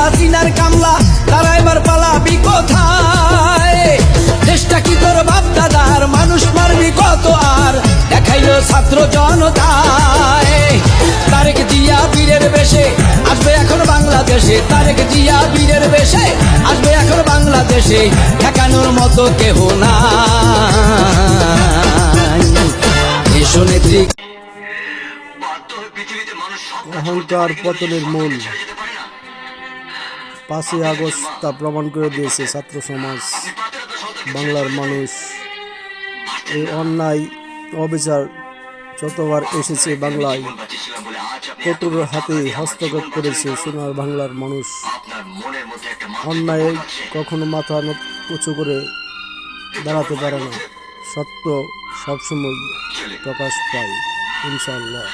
হাসিনার কামলা, তারা এবার পালাবি কোথায়? দেশটা কি তোর বাপ দাদার, মানুষ মারবি কত আর, দেখাইলো ছাত্র জনতায়। তারেক জিয়া বীরের বেশে আসবে এখন বাংলাদেশে, তারেক জিয়া বীরের বেশে আসবে এখন বাংলাদেশে, ঠেকানোর মতো কেহ নাই। দেশনেত্রী অহংকার পতনের মূল। 5ই আগস্ট তা প্রমাণ করে দিয়েছে ছাত্র সমাজ, বাংলার মানুষ। এই অন্যায় অবিচার যতবার এসেছে বাংলায়, কঠোর হাতে হস্তক্ষেপ করেছে সোনার বাংলার মানুষ। অন্যায় কখনো মাথা উঁচু করে দাঁড়াতে পারে না, সত্য সবসময় প্রকাশ পায় ইনশাআল্লাহ।